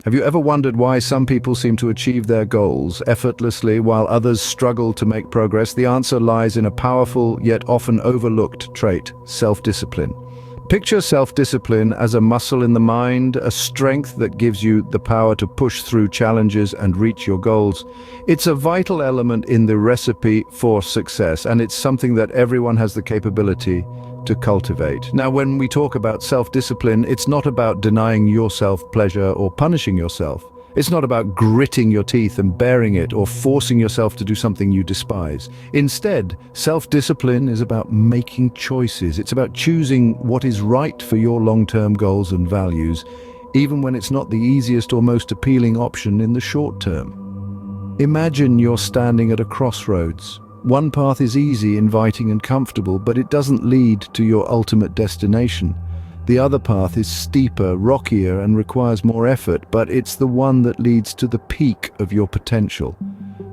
Have you ever wondered why some people seem to achieve their goals effortlessly while others struggle to make progress? The answer lies in a powerful yet often overlooked trait: self-discipline. Picture self-discipline as a muscle in the mind, a strength that gives you the power to push through challenges and reach your goals. It's a vital element in the recipe for success, and it's something that everyone has the capability to cultivate. Now, when we talk about self-discipline, it's not about denying yourself pleasure or punishing yourself. It's not about gritting your teeth and bearing it or forcing yourself to do something you despise. Instead, self-discipline is about making choices. It's about choosing what is right for your long-term goals and values, even when it's not the easiest or most appealing option in the short term. Imagine you're standing at a crossroads. One path is easy, inviting and comfortable, but it doesn't lead to your ultimate destination. The other path is steeper, rockier, and requires more effort, but it's the one that leads to the peak of your potential.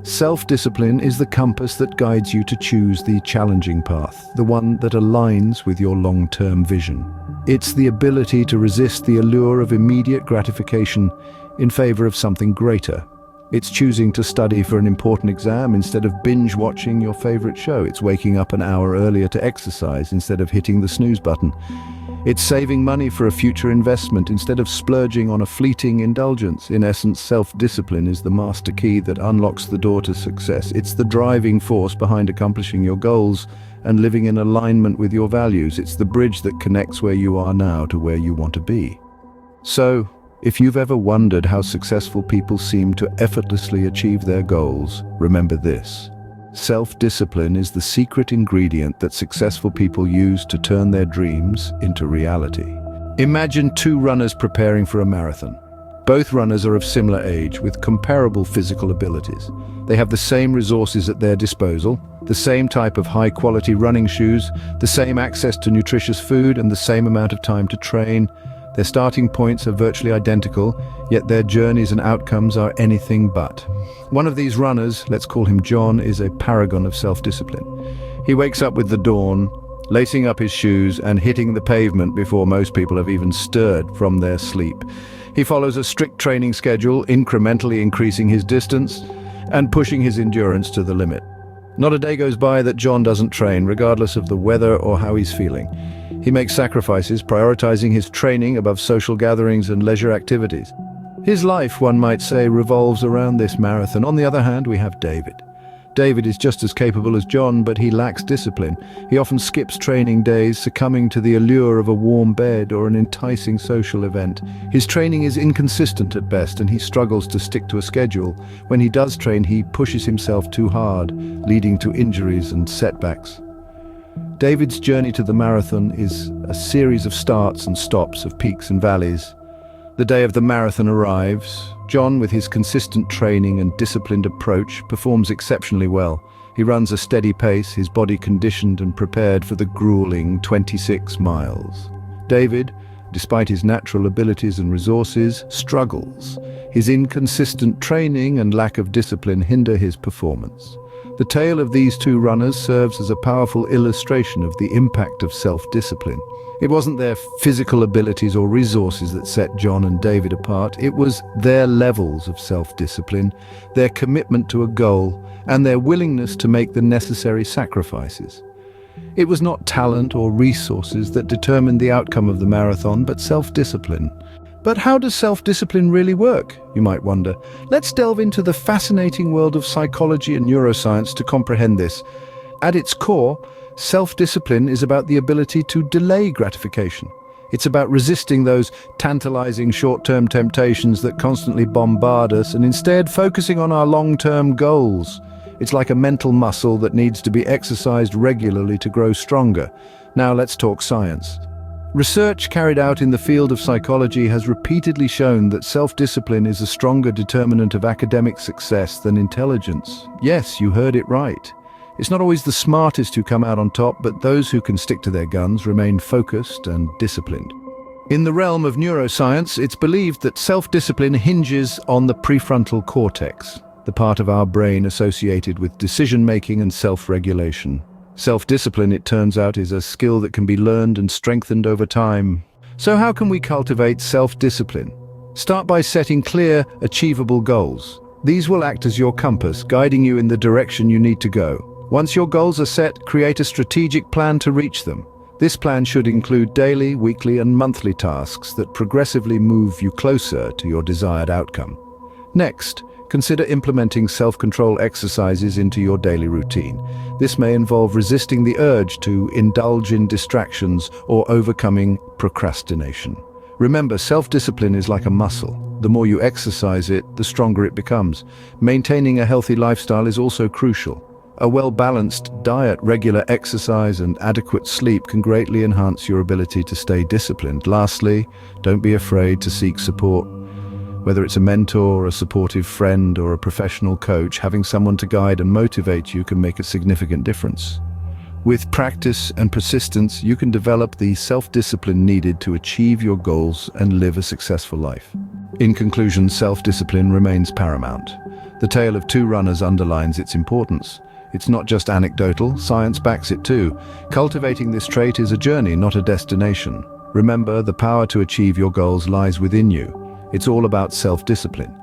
Self-discipline is the compass that guides you to choose the challenging path, the one that aligns with your long-term vision. It's the ability to resist the allure of immediate gratification in favor of something greater. It's choosing to study for an important exam instead of binge-watching your favorite show. It's waking up an hour earlier to exercise instead of hitting the snooze button. It's saving money for a future investment instead of splurging on a fleeting indulgence. In essence, self-discipline is the master key that unlocks the door to success. It's the driving force behind accomplishing your goals and living in alignment with your values. It's the bridge that connects where you are now to where you want to be. So, if you've ever wondered how successful people seem to effortlessly achieve their goals, remember this. Self-discipline is the secret ingredient that successful people use to turn their dreams into reality. Imagine two runners preparing for a marathon. Both runners are of similar age, with comparable physical abilities. They have the same resources at their disposal, the same type of high-quality running shoes, the same access to nutritious food, and the same amount of time to train. Their starting points are virtually identical, yet their journeys and outcomes are anything but. One of these runners, let's call him John, is a paragon of self-discipline. He wakes up with the dawn, lacing up his shoes and hitting the pavement before most people have even stirred from their sleep. He follows a strict training schedule, incrementally increasing his distance and pushing his endurance to the limit. Not a day goes by that John doesn't train, regardless of the weather or how he's feeling. He makes sacrifices, prioritizing his training above social gatherings and leisure activities. His life, one might say, revolves around this marathon. On the other hand, we have David. David is just as capable as John, but he lacks discipline. He often skips training days, succumbing to the allure of a warm bed or an enticing social event. His training is inconsistent at best, and he struggles to stick to a schedule. When he does train, he pushes himself too hard, leading to injuries and setbacks. David's journey to the marathon is a series of starts and stops, of peaks and valleys. The day of the marathon arrives. John, with his consistent training and disciplined approach, performs exceptionally well. He runs a steady pace, his body conditioned and prepared for the grueling 26 miles. David, despite his natural abilities and resources, struggles. His inconsistent training and lack of discipline hinder his performance. The tale of these two runners serves as a powerful illustration of the impact of self-discipline. It wasn't their physical abilities or resources that set John and David apart. It was their levels of self-discipline, their commitment to a goal, and their willingness to make the necessary sacrifices. It was not talent or resources that determined the outcome of the marathon, but self-discipline. But how does self-discipline really work, you might wonder? Let's delve into the fascinating world of psychology and neuroscience to comprehend this. At its core, self-discipline is about the ability to delay gratification. It's about resisting those tantalizing short-term temptations that constantly bombard us and instead focusing on our long-term goals. It's like a mental muscle that needs to be exercised regularly to grow stronger. Now let's talk science. Research carried out in the field of psychology has repeatedly shown that self-discipline is a stronger determinant of academic success than intelligence. Yes, you heard it right. It's not always the smartest who come out on top, but those who can stick to their guns remain focused and disciplined. In the realm of neuroscience, it's believed that self-discipline hinges on the prefrontal cortex, the part of our brain associated with decision-making and self-regulation. Self-discipline, it turns out, is a skill that can be learned and strengthened over time. So how can we cultivate self-discipline? Start by setting clear, achievable goals. These will act as your compass, guiding you in the direction you need to go. Once your goals are set, create a strategic plan to reach them. This plan should include daily, weekly, and monthly tasks that progressively move you closer to your desired outcome. Next, consider implementing self-control exercises into your daily routine. This may involve resisting the urge to indulge in distractions or overcoming procrastination. Remember, self-discipline is like a muscle. The more you exercise it, the stronger it becomes. Maintaining a healthy lifestyle is also crucial. A well-balanced diet, regular exercise, and adequate sleep can greatly enhance your ability to stay disciplined. Lastly, don't be afraid to seek support. Whether it's a mentor, a supportive friend, or a professional coach, having someone to guide and motivate you can make a significant difference. With practice and persistence, you can develop the self-discipline needed to achieve your goals and live a successful life. In conclusion, self-discipline remains paramount. The tale of two runners underlines its importance. It's not just anecdotal, science backs it too. Cultivating this trait is a journey, not a destination. Remember, the power to achieve your goals lies within you. It's all about self-discipline.